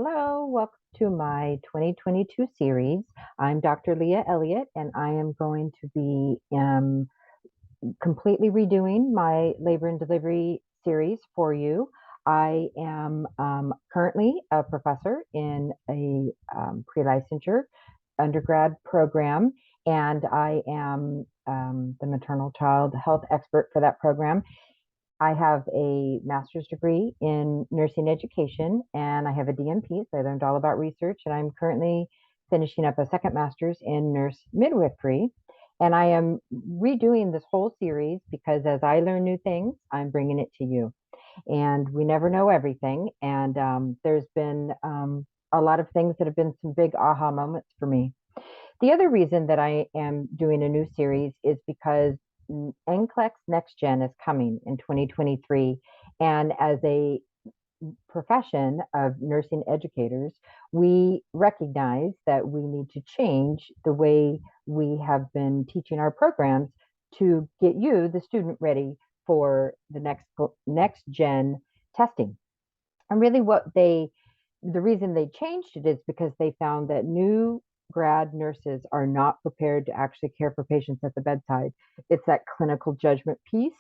Hello, welcome to my 2022 series. I'm Dr. Leah Elliott, and I am going to be completely redoing my labor and delivery series for you. I am currently a professor in a pre-licensure undergrad program, and I am the maternal child health expert for that program. I have a master's degree in nursing education and I have a DNP, so I learned all about research. And I'm currently finishing up a second master's in nurse midwifery. And I am redoing this whole series because as I learn new things, I'm bringing it to you. And we never know everything. And there's been a lot of things that have been some big aha moments for me. The other reason that I am doing a new series is because NCLEX Next Gen is coming in 2023. And as a profession of nursing educators, we recognize that we need to change the way we have been teaching our programs to get you, the student, ready for the next gen testing. And really the reason they changed it is because they found that new grad nurses are not prepared to actually care for patients at the bedside. It's that clinical judgment piece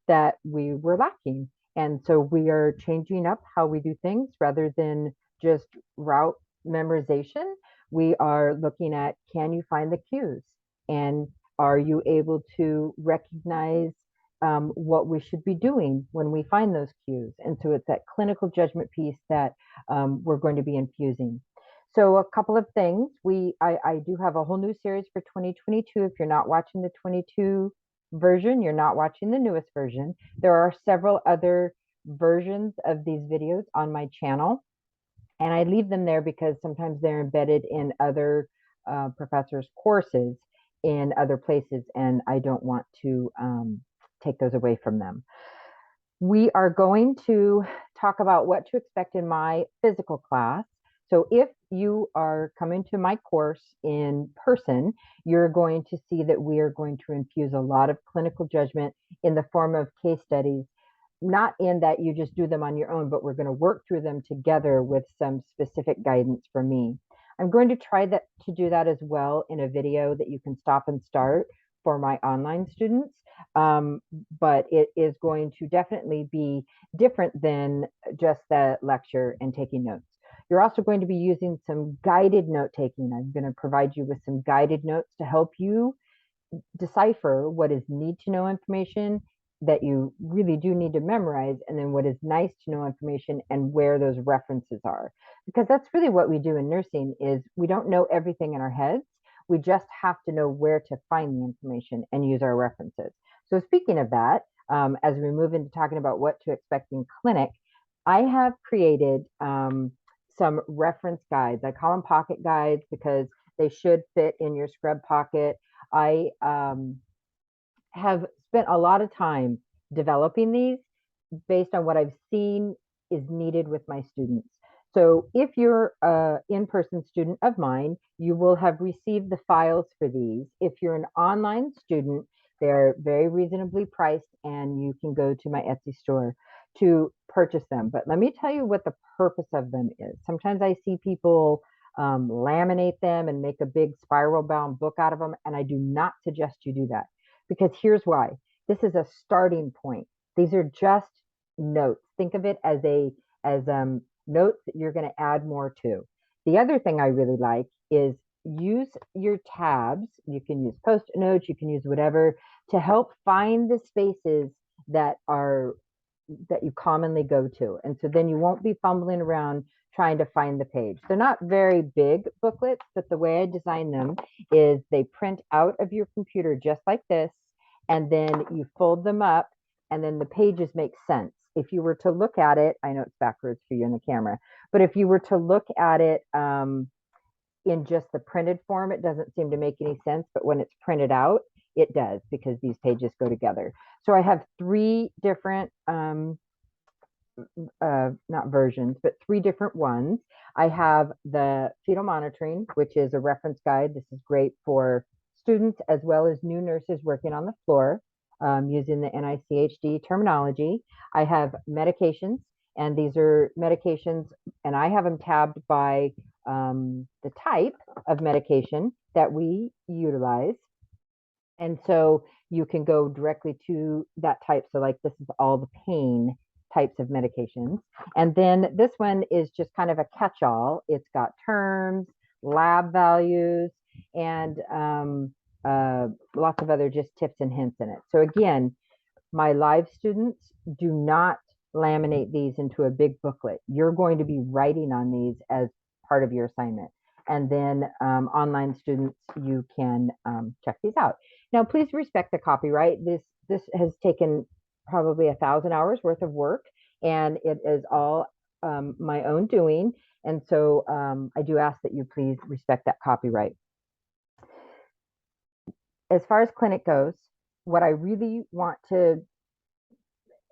that we were lacking. And so we are changing up how we do things rather than just route memorization. We are looking at, can you find the cues? And are you able to recognize what we should be doing when we find those cues? And so it's that clinical judgment piece that we're going to be infusing. So a couple of things. I do have a whole new series for 2022. If you're not watching the 22 version, you're not watching the newest version. There are several other versions of these videos on my channel. And I leave them there because sometimes they're embedded in other professors' courses in other places, and I don't want to take those away from them. We are going to talk about what to expect in my physical class. So if you are coming to my course in person, you're going to see that we are going to infuse a lot of clinical judgment in the form of case studies, not in that you just do them on your own, but we're going to work through them together with some specific guidance from me. I'm going to try to do that as well in a video that you can stop and start for my online students. But it is going to definitely be different than just the lecture and taking notes. You're also going to be using some guided note taking. I'm going to provide you with some guided notes to help you decipher what is need to know information that you really do need to memorize, and then what is nice to know information and where those references are. Because that's really what we do in nursing is we don't know everything in our heads. We just have to know where to find the information and use our references. So speaking of that, as we move into talking about what to expect in clinic, I have created some reference guides. I call them pocket guides because they should fit in your scrub pocket. I have spent a lot of time developing these based on what I've seen is needed with my students. So if you're an in-person student of mine, you will have received the files for these. If you're an online student, they're very reasonably priced and you can go to my Etsy store to purchase them. But let me tell you what the purpose of them is. Sometimes I see people laminate them and make a big spiral bound book out of them, and I do not suggest you do that because here's why. This is a starting point. These are just notes. Think of it as notes that you're going to add more to. The other thing I really like is use your tabs. You can use post-it notes, you can use whatever to help find the spaces that you commonly go to. And so then you won't be fumbling around trying to find the page. They're not very big booklets, but the way I design them is they print out of your computer just like this, and then you fold them up, and then the pages make sense. If you were to look at it, I know it's backwards for you in the camera, but if you were to look at it in just the printed form, it doesn't seem to make any sense, but when it's printed out, it does because these pages go together. So I have three different not versions, but three different ones. I have the fetal monitoring, which is a reference guide. This is great for students as well as new nurses working on the floor using the NICHD terminology. I have medications, And these are medications, and I have them tabbed by the type of medication that we utilize. And so you can go directly to that type. So, like, this is all the pain types of medications. And then this one is just kind of a catch all. It's got terms, lab values, and lots of other just tips and hints in it. So, again, my live students do not laminate these into a big booklet. You're going to be writing on these as part of your assignment. And then online students, you can check these out. Now, please respect the copyright. This has taken probably 1,000 hours worth of work, and it is all my own doing. And so I do ask that you please respect that copyright. As far as clinic goes, what I really want to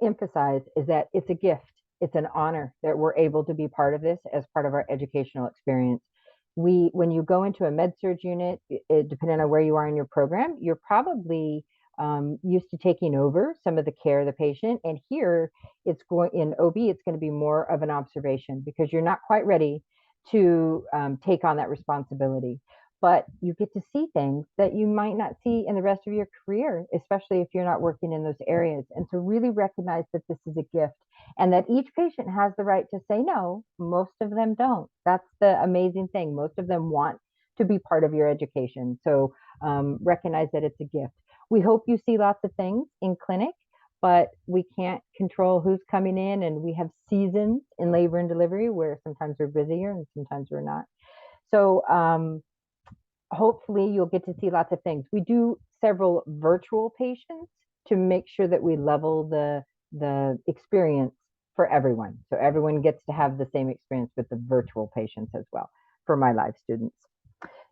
emphasize is that it's a gift. It's an honor that we're able to be part of this as part of our educational experience. When you go into a med-surg unit, depending on where you are in your program, you're probably used to taking over some of the care of the patient. And here, in OB, it's going to be more of an observation because you're not quite ready to take on that responsibility. But you get to see things that you might not see in the rest of your career, especially if you're not working in those areas. And to really recognize that this is a gift and that each patient has the right to say no. Most of them don't. That's the amazing thing. Most of them want to be part of your education. So recognize that it's a gift. We hope you see lots of things in clinic, but we can't control who's coming in, and we have seasons in labor and delivery where sometimes we're busier and sometimes we're not. So hopefully you'll get to see lots of things. We do several virtual patients to make sure that we level the experience for everyone. So everyone gets to have the same experience with the virtual patients as well for my live students.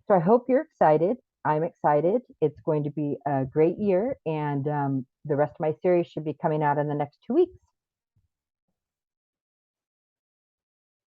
So I hope you're excited. I'm excited. It's going to be a great year, and the rest of my series should be coming out in the next 2 weeks.